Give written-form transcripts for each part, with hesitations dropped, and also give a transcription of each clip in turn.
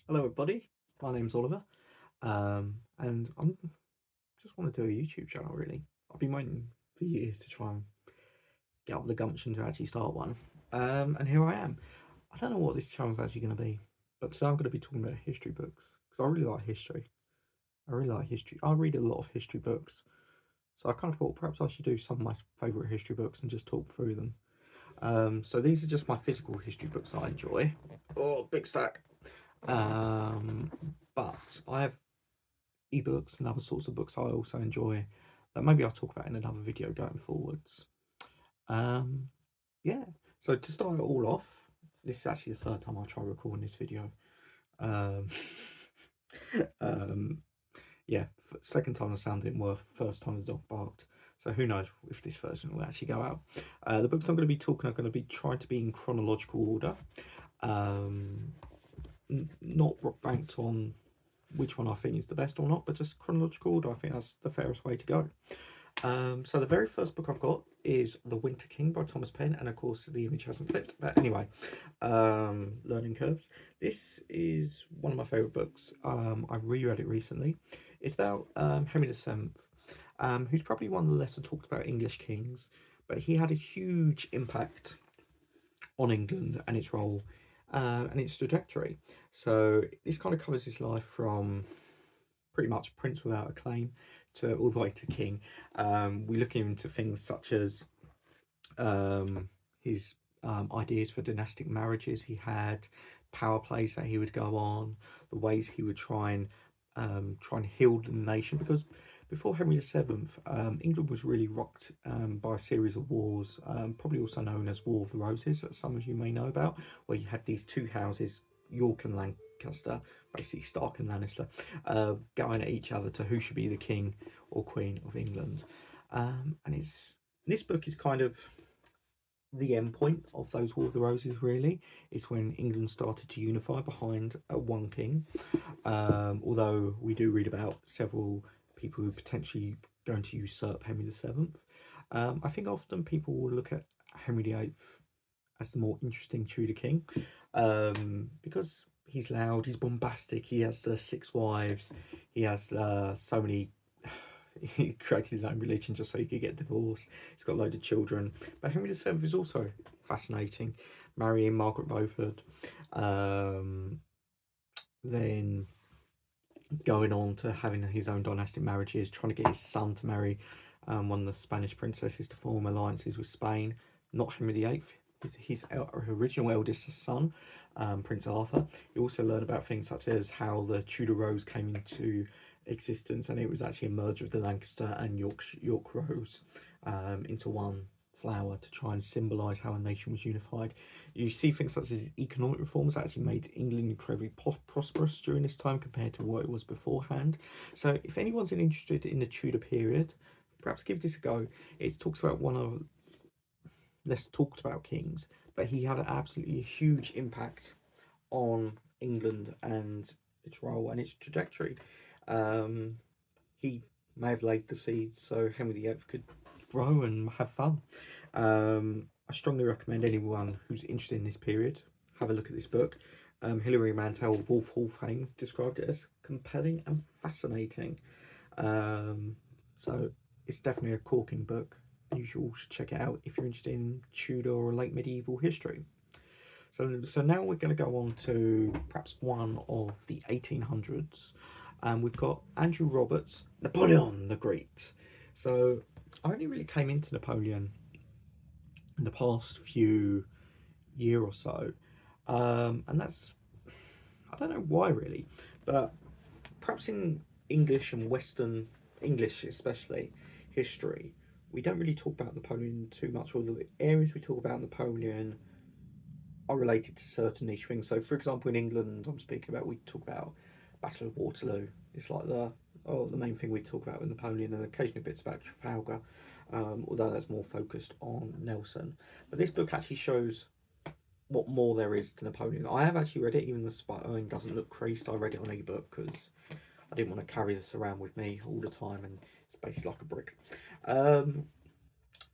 Hello everybody, my name's Oliver, and I'm just want to do a YouTube channel really. I've been waiting for years to try and get up the gumption to actually start one, and here I am. I don't know what this channel's actually going to be, but today I'm going to be talking about history books, because I really like history. I really like history. I read a lot of history books, so I kind of thought perhaps I should do some of my favourite history books and just talk through them. So these are just my physical history books I enjoy. Oh, big stack. Um, but I have ebooks and other sorts of books I also enjoy that maybe I'll talk about in another video going forwards. Um, yeah, so to start it all off, this is actually the third time I try recording this video. Um, um, yeah, second time the sound didn't work, first time the dog barked. So who knows if this version will actually go out. The books I'm going to be talking are going to be trying to be in chronological order. Um, not banked on which one I think is the best or not, but just chronological order. I think that's the fairest way to go. So the very first book I've got is The Winter King by Thomas Penn, and of course the image hasn't flipped. But anyway, Learning Curves. This is one of my favourite books. I reread it recently. It's about Henry VII, who's probably one of the lesser talked about English kings, but he had a huge impact on England and its role and its trajectory. So this kind of covers his life from pretty much Prince without a claim to all the way to King. We look into things such as his ideas for dynastic marriages he had, power plays that he would go on, the ways he would try and heal the nation, because before Henry VII, England was really rocked by a series of wars, probably also known as War of the Roses, that some of you may know about, where you had these two houses, York and Lancaster, basically Stark and Lannister, going at each other to who should be the king or queen of England. And this book is kind of the end point of those War of the Roses, really. It's when England started to unify behind one king. Although we do read about several people who potentially going to usurp Henry VII. I think often people will look at Henry VIII as the more interesting Tudor king, because he's loud, he's bombastic, he has six wives, he has so many. He created his own religion just so he could get divorced. He's got a load of children. But Henry VII is also fascinating. Marrying Margaret Beaufort, then going on to having his own dynastic marriages, trying to get his son to marry one of the Spanish princesses to form alliances with Spain, not Henry VIII, his original eldest son, Prince Arthur. You also learn about things such as how the Tudor Rose came into existence, and it was actually a merger of the Lancaster and York Rose into one flower to try and symbolise how a nation was unified. You see things such as economic reforms that actually made England incredibly prosperous during this time compared to what it was beforehand. So if anyone's interested in the Tudor period, perhaps give this a go. It talks about one of less talked about kings, but he had an absolutely huge impact on England and its role and its trajectory. Um, he may have laid the seeds so Henry VIII could grow and have fun. I strongly recommend anyone who's interested in this period have a look at this book. Hilary Mantel of Wolf Hall fame described it as compelling and fascinating. Um, so it's definitely a corking book. You should check it out if you're interested in Tudor or late medieval history. So now we're going to go on to perhaps one of the 1800s. We've got Andrew Roberts, Napoleon the Great. So I only really came into Napoleon in the past few year or so, and that's, I don't know why really, but perhaps in English and Western English especially history, we don't really talk about Napoleon too much, or the areas we talk about Napoleon are related to certain niche things. So, for example, in England, I'm speaking about, we talk about Battle of Waterloo. It's like the main thing we talk about with Napoleon, and occasionally bits about Trafalgar, although that's more focused on Nelson. But this book actually shows what more there is to Napoleon. I have actually read it, even the spine doesn't look creased. I read it on ebook because I didn't want to carry this around with me all the time, and it's basically like a brick.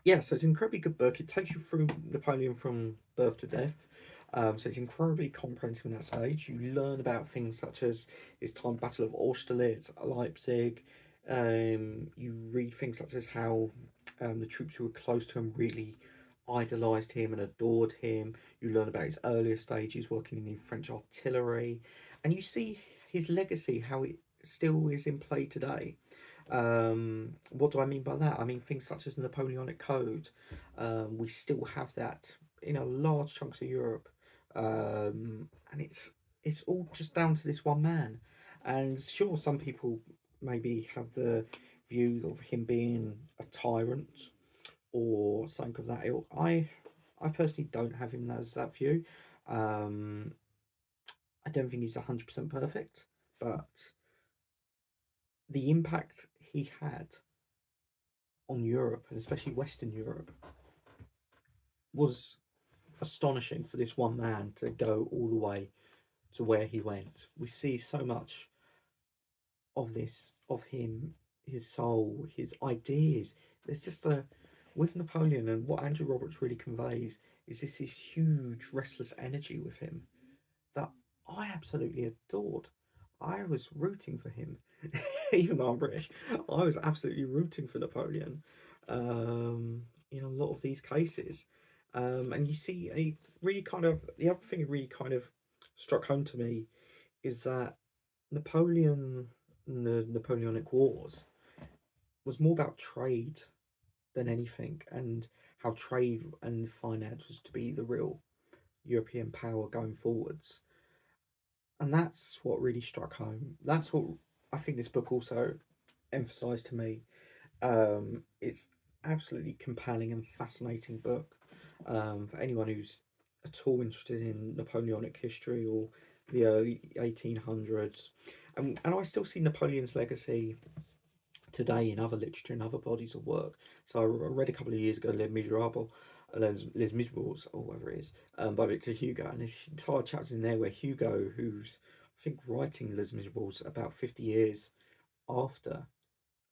Yeah, so it's an incredibly good book. It takes you through Napoleon from birth to death. So it's incredibly comprehensive in that stage. You learn about things such as his time Battle of Austerlitz, Leipzig. You read things such as how the troops who were close to him really idolised him and adored him. You learn about his earlier stages working in the French artillery, and you see his legacy, how it still is in play today. What do I mean by that? I mean things such as the Napoleonic Code. We still have that in a large chunks of Europe, and it's all just down to this one man. And sure, some people maybe have the view of him being a tyrant or something of that ilk. I personally don't have him as that view. Um, I don't think he's 100% perfect, but the impact he had on Europe, and especially Western Europe, was astonishing for this one man to go all the way to where he went. We see so much of this, of him, his soul, his ideas. There's just a, with Napoleon, and what Andrew Roberts really conveys is this huge restless energy with him that I absolutely adored. I was rooting for him, even though I'm British. I was absolutely rooting for Napoleon in a lot of these cases. And you see, a really kind of the other thing that really kind of struck home to me is that Napoleon, the Napoleonic Wars, was more about trade than anything, and how trade and finance was to be the real European power going forwards. And that's what really struck home. That's what I think this book also emphasised to me. It's absolutely compelling and fascinating book for anyone who's at all interested in Napoleonic history or the early 1800s. And I still see Napoleon's legacy today in other literature and other bodies of work. So I read a couple of years ago Les Miserables, or whatever it is, by Victor Hugo, and there's entire chapters in there where Hugo, who's I think writing Les Miserables about 50 years after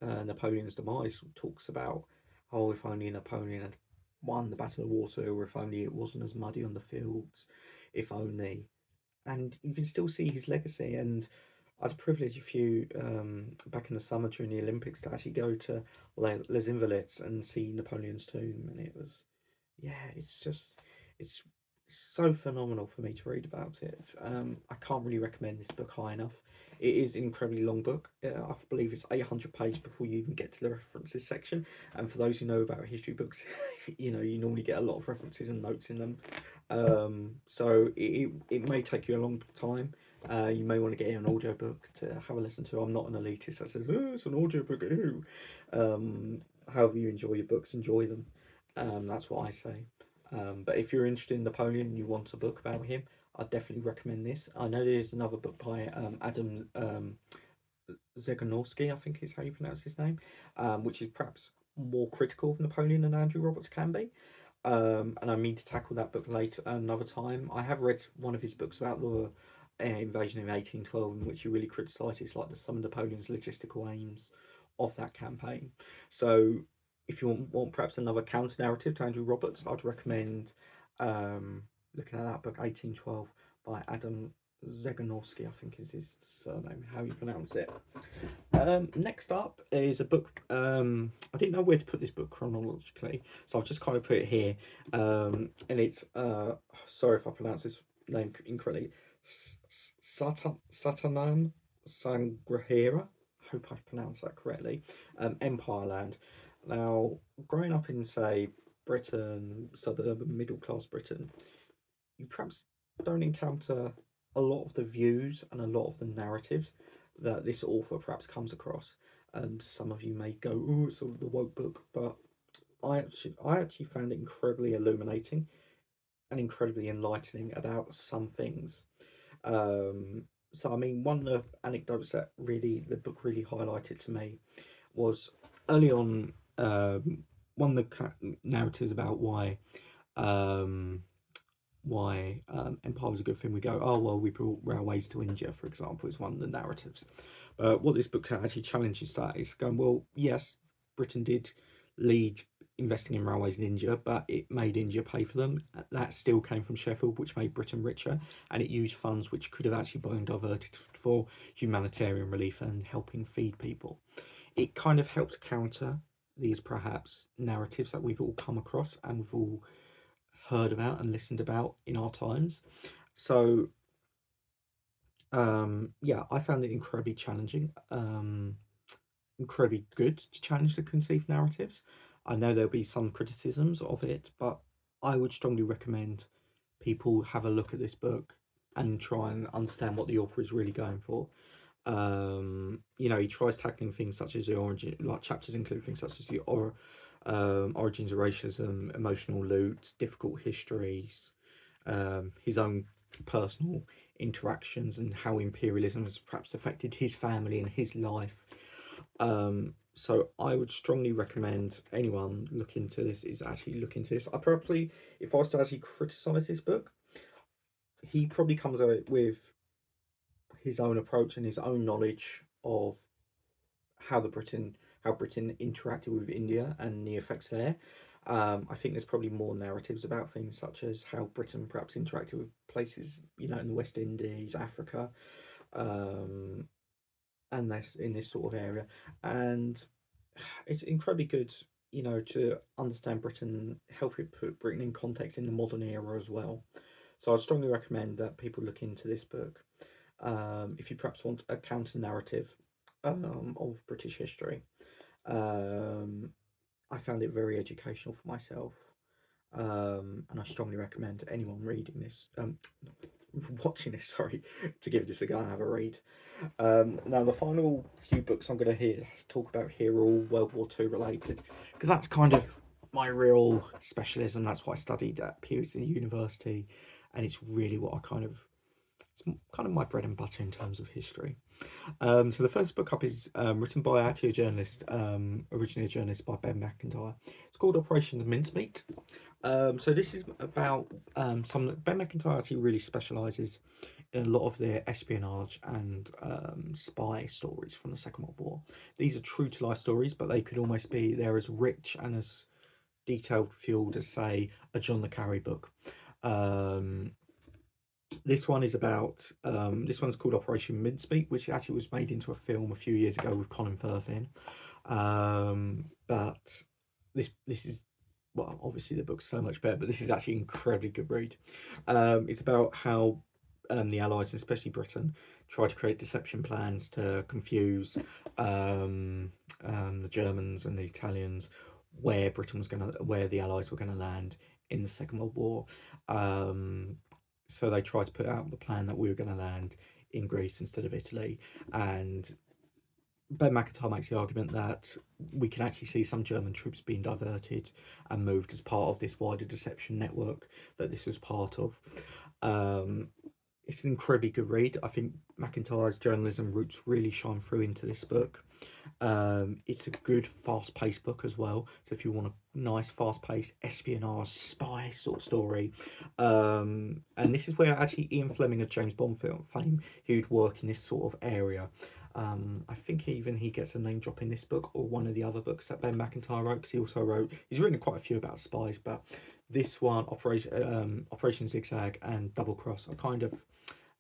Napoleon's demise, talks about, oh, if only Napoleon had won the Battle of Waterloo, or if only it wasn't as muddy on the fields, if only. And you can still see his legacy. And I had the privilege a few back in the summer during the Olympics to actually go to Les Invalides and see Napoleon's tomb, and it was, yeah, it's so phenomenal for me to read about it. I can't really recommend this book high enough. It is an incredibly long book. I believe it's 800 pages before you even get to the references section. And for those who know about history books, you know, you normally get a lot of references and notes in them. So it may take you a long time. You may want to get an audio book to have a listen to. I'm not an elitist that says, oh, it's an audio book. Ooh. However you enjoy your books, enjoy them. That's what I say. But if you're interested in Napoleon and you want a book about him, I'd definitely recommend this. I know there's another book by Adam Zegarnowski, I think is how you pronounce his name, which is perhaps more critical of Napoleon than Andrew Roberts can be. And I mean to tackle that book later another time. I have read one of his books about the invasion in 1812, in which he really criticises like some of Napoleon's logistical aims of that campaign. So if you want perhaps another counter narrative to Andrew Roberts, I'd recommend looking at that book 1812 by Adam Zegarnowski, I think is his surname, how you pronounce it. Next up is a book. I didn't know where to put this book chronologically, so I've just kind of put it here. And it's sorry if I pronounce this name incorrectly. Satanan Sangrahira. Hope I've pronounced that correctly. Empire Land. Now, growing up in, say, Britain, suburban middle class Britain, you perhaps don't encounter a lot of the views and a lot of the narratives that this author perhaps comes across. Some of you may go, "Oh, it's sort of the woke book," but I actually found it incredibly illuminating and incredibly enlightening about some things. So, I mean, one of the anecdotes that really the book really highlighted to me was early on. One of the narratives about um, why empire was a good thing. We go, oh well, we brought railways to India, for example, is one of the narratives. What this book actually challenges that is going, well, yes, Britain did lead investing in railways in India, but it made India pay for them. That still came from Sheffield, which made Britain richer, and it used funds which could have actually been diverted for humanitarian relief and helping feed people. It kind of helps counter these perhaps narratives that we've all come across and we've all heard about and listened about in our times. So yeah, I found it incredibly challenging, incredibly good to challenge the conceived narratives. I know there'll be some criticisms of it, but I would strongly recommend people have a look at this book and try and understand what the author is really going for. He tries tackling things such as the origin, like chapters include things such as the origins of racism, emotional loot, difficult histories, his own personal interactions, and how imperialism has perhaps affected his family and his life. So I would strongly recommend anyone look into this. I probably, if I was to actually criticize this book, he probably comes at it with his own approach and his own knowledge of how Britain interacted with India and the effects there. I think there's probably more narratives about things such as how Britain perhaps interacted with places, in the West Indies, Africa, um, and this in this sort of area. And it's incredibly good, to understand Britain, help it put Britain in context in the modern era as well. So I'd strongly recommend that people look into this book. If you perhaps want a counter narrative of British history. I found it very educational for myself, and I strongly recommend anyone reading this, watching this, sorry, to give this a go and have a read. Now, the final few books I'm going to talk about here are all World War II related, because that's kind of my real specialism. That's what I studied at Pewsey University, and it's really what it's kind of my bread and butter in terms of history. So the first book up is written by actually a journalist, originally a journalist by Ben Macintyre. It's called Operation Mincemeat. So this is about Ben Macintyre actually really specialises in a lot of the espionage and spy stories from the Second World War. These are true to life stories, but they could almost be, they're as rich and as detailed fueled as, say, a John le Carré book. This one is about this one's called Operation Mincemeat, which actually was made into a film a few years ago with Colin Firth in. But this is, well, obviously the book's so much better, but this is actually an incredibly good read. It's about how the Allies, and especially Britain, tried to create deception plans to confuse the Germans and the Italians where where the Allies were gonna land in the Second World War. So they tried to put out the plan that we were going to land in Greece instead of Italy, and Ben Macintyre makes the argument that we can actually see some German troops being diverted and moved as part of this wider deception network that this was part of. It's an incredibly good read. I think Macintyre's journalism roots really shine through into this book. It's a good fast-paced book as well, so if you want a nice fast-paced espionage spy sort of story, and this is where actually Ian Fleming of James Bond film fame, who'd work in this sort of area. I think even he gets a name drop in this book or one of the other books that Ben Macintyre wrote, because he's written quite a few about spies, but this one, Operation Zigzag and Double Cross, are kind of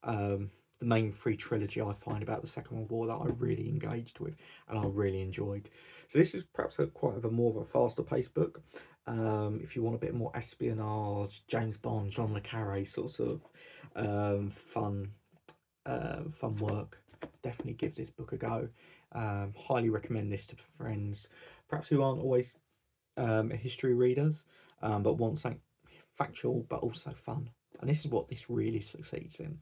the main three trilogy I find about the Second World War that I really engaged with and I really enjoyed. So this is perhaps more of a faster paced book. If you want a bit more espionage, James Bond, John le Carré sorts of fun work, definitely give this book a go. Highly recommend this to friends, perhaps who aren't always history readers, but want something factual but also fun. And this is what this really succeeds in.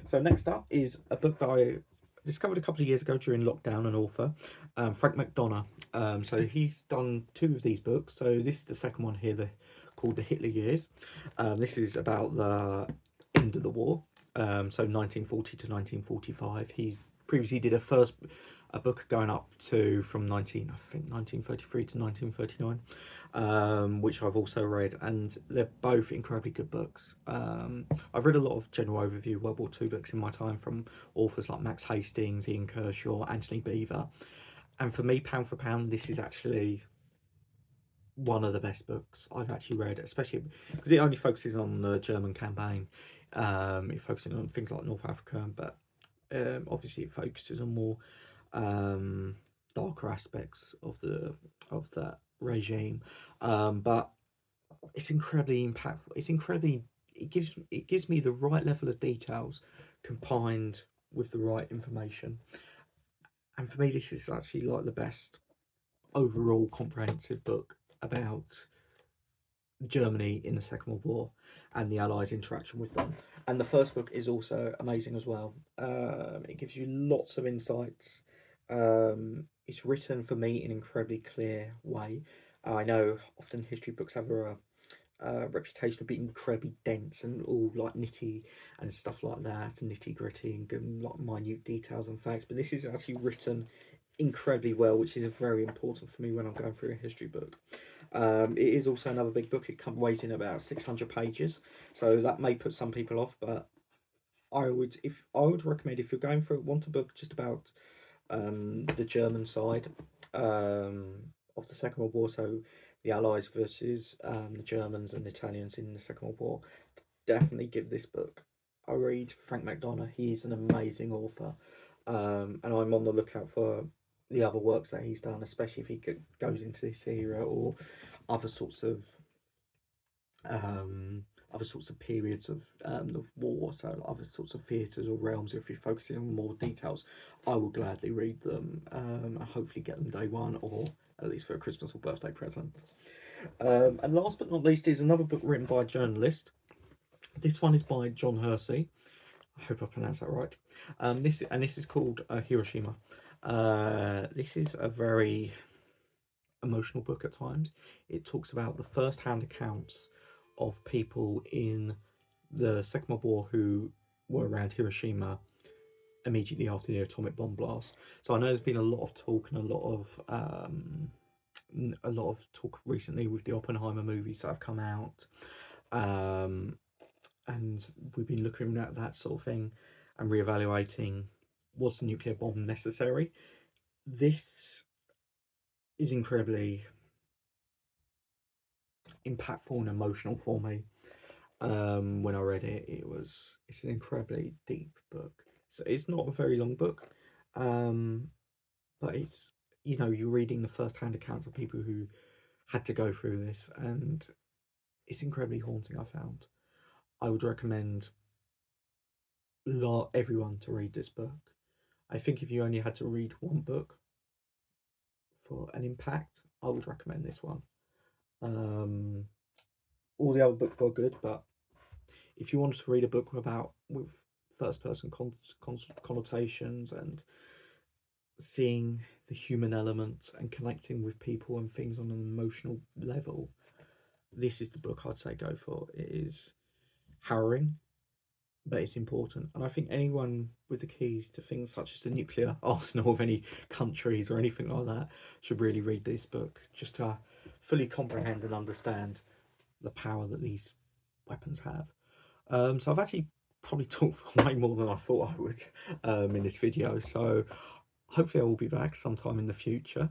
So next up is a book that I discovered a couple of years ago during lockdown, an author, Frank McDonough. So he's done two of these books. So this is the second one here, called The Hitler Years. This is about the end of the war, so 1940 to 1945. He previously did a book going up to from 1933 to 1939, which I've also read, and they're both incredibly good books. I've read a lot of general overview World War II books in my time from authors like Max Hastings, Ian Kershaw, Anthony Beevor, and for me, pound for pound, this is actually one of the best books I've actually read, especially because it only focuses on the German campaign. It focuses on things like North Africa, but obviously it focuses on more um, darker aspects of that regime. But it's incredibly impactful. It gives me the right level of details combined with the right information. And for me, this is actually like the best overall comprehensive book about Germany in the Second World War and the Allies' interaction with them. And the first book is also amazing as well. It gives you lots of insights. It's written for me in an incredibly clear way. I know often history books have a reputation of being incredibly dense and all like nitty and stuff like that, and nitty gritty and giving like minute details and facts. But this is actually written incredibly well, which is very important for me when I'm going through a history book. It is also another big book. It weighs in about 600 pages, so that may put some people off. But I would recommend if you're going for want a book just about the German side of the Second World War, so the Allies versus the Germans and the Italians in the Second World War. Definitely give this book a read. Frank McDonough, he's an amazing author, and I'm on the lookout for the other works that he's done, especially if he goes into this era or other sorts of um, other sorts of periods of war, so other sorts of theatres or realms. If you're focusing on more details, I will gladly read them and hopefully get them day one or at least for a Christmas or birthday present. And last but not least is another book written by a journalist. This one is by John Hersey. I hope I pronounced that right. This is called Hiroshima. This is a very emotional book at times. It talks about the first-hand accounts of people in the Second World War who were around Hiroshima immediately after the atomic bomb blast. So I know there's been a lot of talk and a lot of talk recently with the Oppenheimer movies that have come out, and we've been looking at that sort of thing and reevaluating, was the nuclear bomb necessary? This is incredibly impactful and emotional for me. When I read it, it's an incredibly deep book. So it's not a very long book, um, but it's you're reading the first-hand accounts of people who had to go through this, and it's incredibly haunting. I found I would recommend everyone to read this book. I think if you only had to read one book for an impact, I would recommend this one. Um, all the other books were good, but if you wanted to read a book with first person connotations and seeing the human element and connecting with people and things on an emotional level, this is the book I'd say go for. It is harrowing, but it's important. And I think anyone with the keys to things such as the nuclear arsenal of any countries or anything like that should really read this book just to fully comprehend and understand the power that these weapons have. So I've actually probably talked for way more than I thought I would in this video. So hopefully I will be back sometime in the future.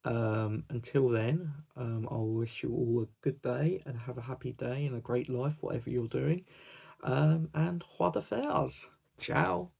Until then, I'll wish you all a good day and have a happy day and a great life, whatever you're doing. And joie d'affaires. Ciao.